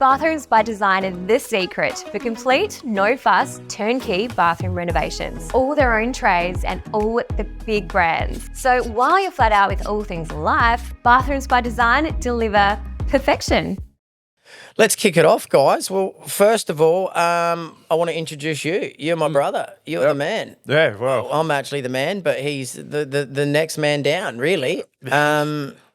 Bathrooms by Design is the secret for complete, no-fuss, turnkey bathroom renovations. All their own trades and all the big brands. So while you're flat out with all things life, Bathrooms by Design deliver perfection. Let's kick it off, guys. Well, first of all, I want to introduce you. You're my brother. You're the man. Yeah, well. I'm actually the man, but he's the next man down, really.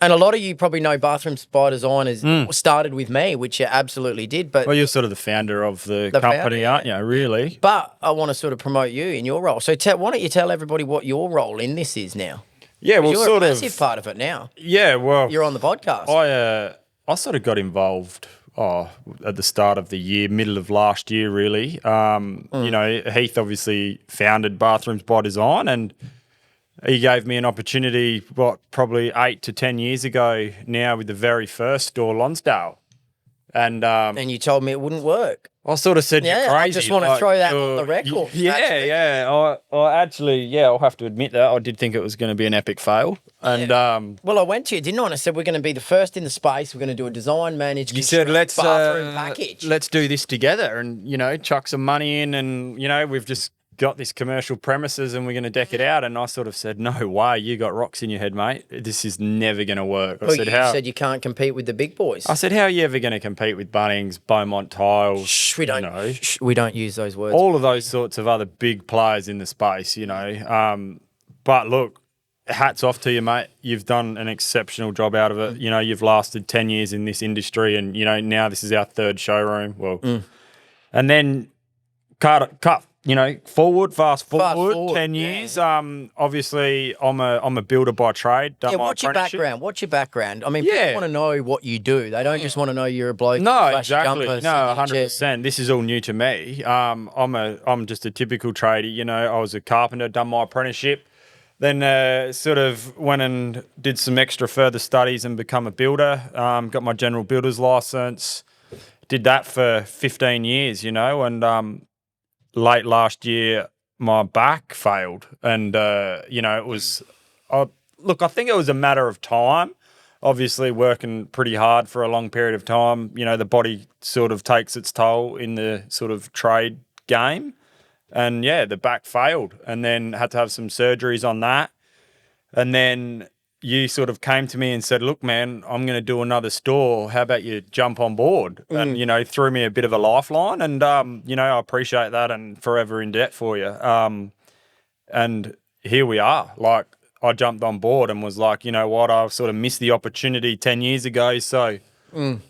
And a lot of you probably know Bathrooms by Design started with me, which it absolutely did. But Well, you're sort of the founder of the company, founder, aren't you, really? But I want to sort of promote you in your role. So why don't you tell everybody what your role in this is now? Yeah, well, You're sort a of. massive part of it now. Yeah, well. You're on the podcast. I sort of got involved at the start of the year, middle of last year, really. You know, Heath obviously founded Bathrooms by Design, and he gave me an opportunity, probably 8 to 10 years ago now, with the very first store, Lonsdale. And you told me it wouldn't work. I sort of said, you're crazy. I just want to throw that on the record. I'll have to admit that. I did think it was going to be an epic fail. And well, I went to you, didn't I? And I said, we're going to be the first in the space. We're going to do a design, manage, you said, bathroom package. Let's do this together and, you know, chuck some money in and, you know, we've just got this commercial premises and we're going to deck it out. And I sort of said, no way, you got rocks in your head, mate. This is never going to work. You said you can't compete with the big boys. I said, how are you ever going to compete with Bunnings, Beaumont Tiles? We don't use those words. All of those sorts of other big players in the space, you know. But look, hats off to you, mate. You've done an exceptional job out of it. You know, you've lasted 10 years in this industry and, you know, now this is our third showroom. Well, and then cut you know, fast forward 10 years. Obviously, I'm a builder by trade. What's your background? I mean, people want to know what you do. They don't just want to know you're a bloke. No, exactly. No, 100%. This is all new to me. I'm just a typical tradie. You know, I was a carpenter, done my apprenticeship, then sort of went and did some extra further studies and become a builder. Got my general builder's license. Did that for 15 years, you know, and late last year, my back failed. And, you know, it was, I think it was a matter of time. Obviously, working pretty hard for a long period of time, you know, the body sort of takes its toll in the sort of trade game. And, yeah, the back failed and then had to have some surgeries on that. And then you sort of came to me and said, look, man, I'm going to do another store. How about you jump on board? And, you know, threw me a bit of a lifeline. And, you know, I appreciate that and forever in debt for you. And here we are. Like, I jumped on board and was like, you know what, I've sort of missed the opportunity 10 years ago. So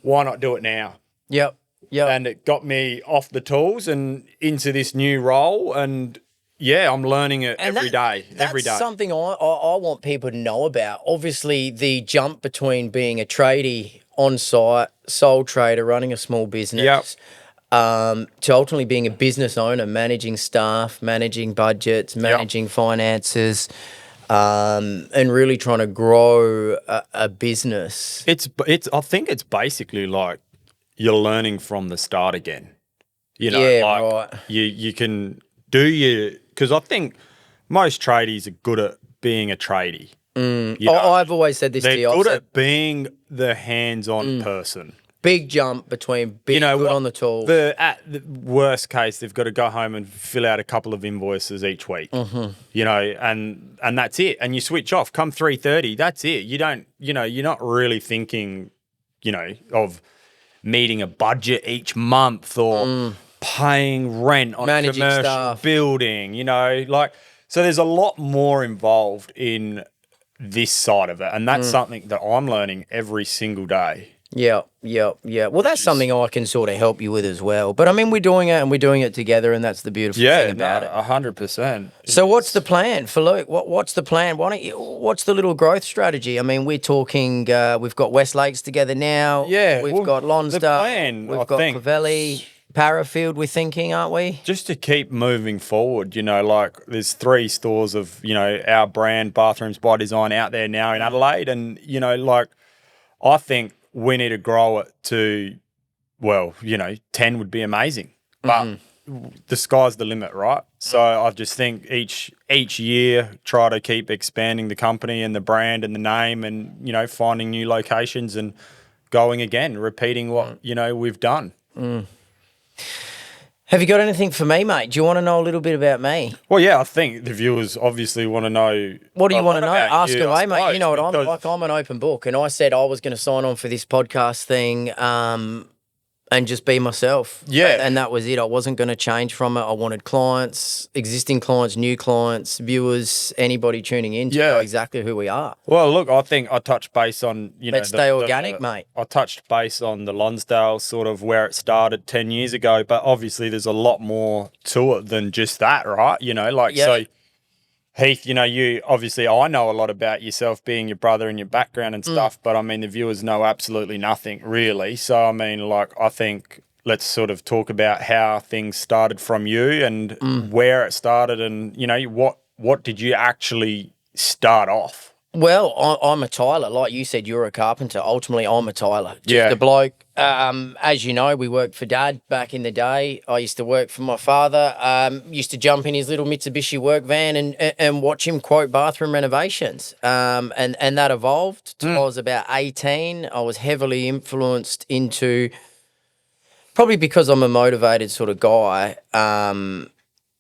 why not do it now? Yep. And it got me off the tools and into this new role. And yeah, I'm learning it every day. That's something I want people to know about. Obviously, the jump between being a tradie on site, sole trader, running a small business, to ultimately being a business owner, managing staff, managing budgets, managing finances, and really trying to grow a business. I think it's basically like you're learning from the start again. You know, right. You can do because I think most tradies are good at being a tradie. You know, I've always said this to you. They're good at being the hands-on person. Big jump between being good on the tools. At the worst case, they've got to go home and fill out a couple of invoices each week. You know, and that's it. And you switch off. Come 3:30, that's it. You don't, you know, you're not really thinking, you know, of meeting a budget each month or paying rent on managing a commercial staff. building, you know, like, so there's a lot more involved in this side of it. And that's something that I'm learning every single day. Yeah. Well, that's something I can sort of help you with as well. But I mean, we're doing it and we're doing it together, and that's the beautiful thing about it. 100%. So what's the plan for Luke? What's the plan? What's the little growth strategy? I mean, we're talking, we've got West Lakes together now. Yeah. We've got Lonsdale. The plan, we've got Clovelly, Parafield, we're thinking, aren't we? Just to keep moving forward, you know, like there's 3 stores of, you know, our brand, Bathrooms by Design, out there now in Adelaide. And, you know, like, I think we need to grow it to, well, you know, 10 would be amazing. But the sky's the limit, right? So I just think each year try to keep expanding the company and the brand and the name and, you know, finding new locations and going again, repeating what, we've done. Have you got anything for me, mate? Do you want to know a little bit about me? Well, yeah, I think the viewers obviously want to know. What do you want to know? Ask you, away, mate. You know what because... I'm like. I'm an open book, and I said I was going to sign on for this podcast thing and just be myself. Yeah. And that was it. I wasn't going to change from it. I wanted clients, existing clients, new clients, viewers, anybody tuning in to know exactly who we are. Well, look, I think I touched base on, Let's stay organic, mate. I touched base on the Lonsdale, sort of where it started 10 years ago, but obviously there's a lot more to it than just that, right? So Heath, you obviously, I know a lot about yourself being your brother and your background and stuff, but I mean, the viewers know absolutely nothing really. So, I mean, I think let's sort of talk about how things started from you and where it started and, what did you actually start off? Well, I'm a tiler. Like you said, you're a carpenter. Ultimately, I'm a tiler. Just a bloke. As you know, we worked for Dad back in the day. I used to work for my father. Used to jump in his little Mitsubishi work van and watch him quote bathroom renovations. And that evolved till I was about 18. I was heavily influenced into, probably because I'm a motivated sort of guy,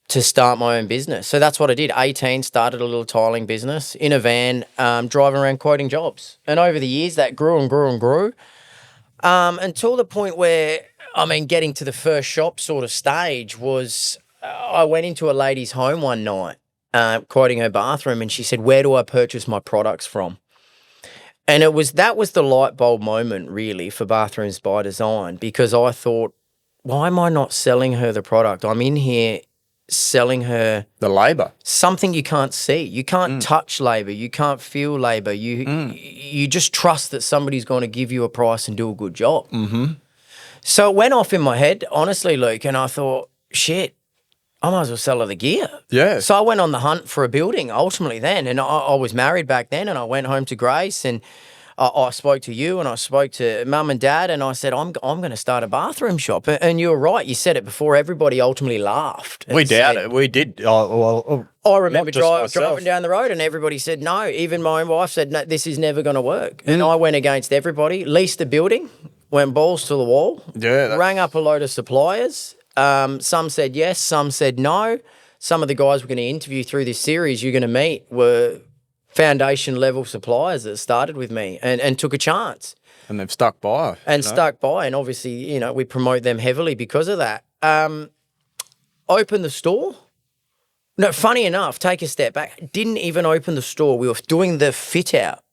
to start my own business. So that's what I did. 18, started a little tiling business in a van, driving around quoting jobs. And over the years, that grew and grew and grew until the point where, getting to the first shop sort of stage was I went into a lady's home one night, quoting her bathroom, and she said, "Where do I purchase my products from?" And that was the light bulb moment, really, for Bathrooms by Design, because I thought, why am I not selling her the product? I'm in here selling her the labor, something you can't see. You can't touch labor. You can't feel labor. You just trust that somebody's going to give you a price and do a good job. Mm-hmm. So it went off in my head, honestly, Luke, and I thought, shit, I might as well sell her the gear. Yeah. So I went on the hunt for a building ultimately then, and I was married back then, and I went home to Grace, and I spoke to you and I spoke to Mum and Dad, and I said, I'm going to start a bathroom shop. And you were right. You said it before. Everybody ultimately laughed. We doubted. We did. I remember driving down the road and everybody said no. Even my own wife said, no, this is never going to work. And I went against everybody, leased a building, went balls to the wall, rang up a load of suppliers. Some said yes, some said no. Some of the guys we're going to interview through this series you're going to meet were foundation level suppliers that started with me and took a chance. And they've stuck by. Stuck by. And obviously, we promote them heavily because of that. Open the store. No, funny enough, take a step back. Didn't even open the store. We were doing the fit out.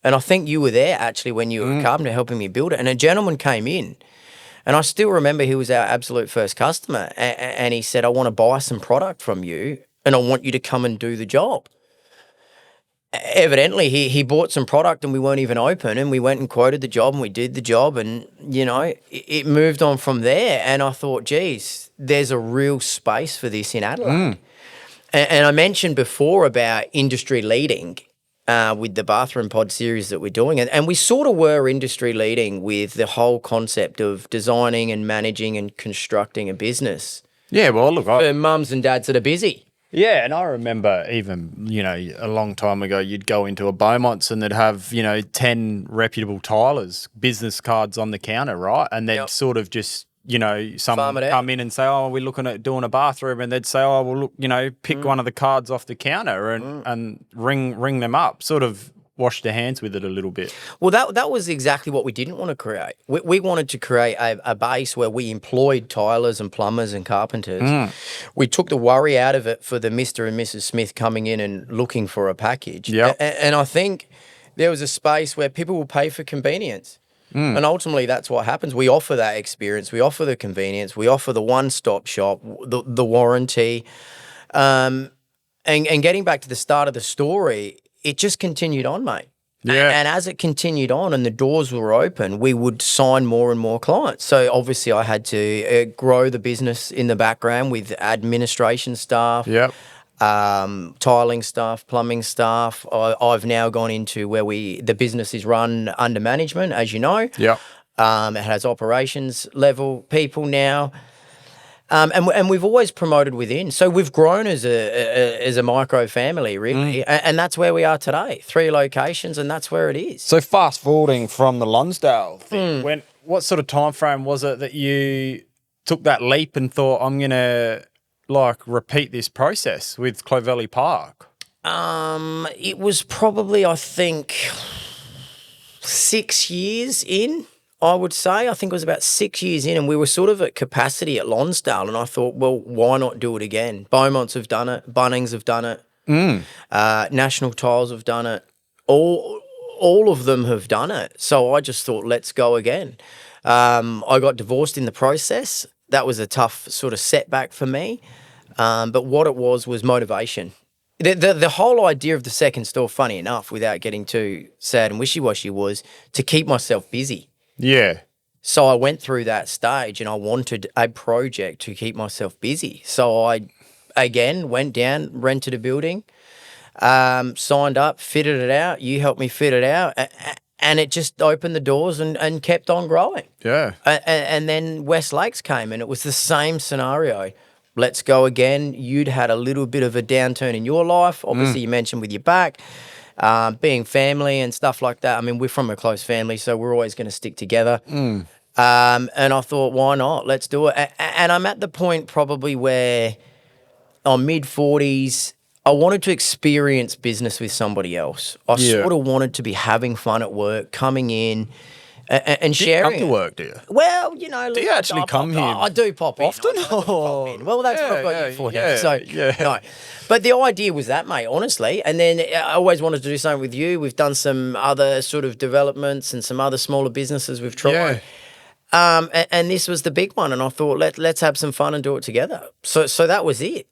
And I think you were there actually when you were a carpenter helping me build it. And a gentleman came in. And I still remember he was our absolute first customer. And he said, I want to buy some product from you and I want you to come and do the job. Evidently, he bought some product and we weren't even open, and we went and quoted the job and we did the job, and, it moved on from there. And I thought, geez, there's a real space for this in Adelaide. And I mentioned before about industry leading with the Bathroom Pod series that we're doing. And we sort of were industry leading with the whole concept of designing and managing and constructing a business. Yeah, well, look, for mums and dads that are busy. Yeah, and I remember even, a long time ago, you'd go into a Beaumont's and they'd have, 10 reputable tilers, business cards on the counter, right? And they'd sort of just, someone come in and say, oh, we're looking at doing a bathroom. And they'd say, oh, well, look, pick one of the cards off the counter and ring them up, sort of wash their hands with it a little bit. Well, that was exactly what we didn't want to create. We wanted to create a base where we employed tilers and plumbers and carpenters. We took the worry out of it for the Mr. and Mrs. Smith coming in and looking for a package. Yep. And I think there was a space where people will pay for convenience. And ultimately, that's what happens. We offer that experience. We offer the convenience. We offer the one-stop shop, the warranty. And getting back to the start of the story, it just continued on, mate. Yeah. And as it continued on and the doors were open, we would sign more and more clients. So obviously I had to grow the business in the background with administration staff, tiling staff, plumbing staff. I've now gone into where the business is run under management, as you know. Yeah. It has operations level people now. And we've always promoted within. So we've grown as a micro family, really. And that's where we are today. 3 locations, and that's where it is. So fast forwarding from the Lonsdale thing, what sort of time frame was it that you took that leap and thought, I'm going to repeat this process with Clovelly Park? It was probably, I think, 6 years in, I would say. I think it was about 6 years in, and we were sort of at capacity at Lonsdale, and I thought, well, why not do it again? Beaumonts have done it. Bunnings have done it. National Tiles have done it. All of them have done it. So I just thought, let's go again. I got divorced in the process. That was a tough sort of setback for me. But what it was motivation. The whole idea of the second store, funny enough, without getting too sad and wishy-washy, was to keep myself busy. Yeah. So I went through that stage and I wanted a project to keep myself busy. So I, again, went down, rented a building, signed up, fitted it out. You helped me fit it out. And it just opened the doors and kept on growing. Yeah. And then West Lakes came, and it was the same scenario. Let's go again. You'd had a little bit of a downturn in your life. Obviously, you mentioned with your back, being family and stuff like that. I mean, we're from a close family, so we're always going to stick together. And I thought, why not? Let's do it. And I'm at the point probably where I'm mid-40s. I wanted to experience business with somebody else. I sort of wanted to be having fun at work, coming in and sharing. Do you come to work, do you? Well, you know. Do you actually come here? I do pop in. Often? I do pop in. Well, that's what I've got you for now. Yeah, So, no. But the idea was that, mate, honestly. And then I always wanted to do something with you. We've done some other sort of developments and some other smaller businesses we've tried. And this was the big one. And I thought, let's have some fun and do it together. So that was it.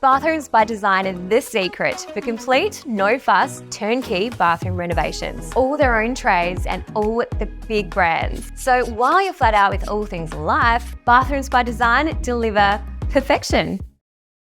Bathrooms by Design is the secret for complete, no-fuss, turnkey bathroom renovations. All their own trades and all the big brands. So while you're flat out with all things life, Bathrooms by Design deliver perfection.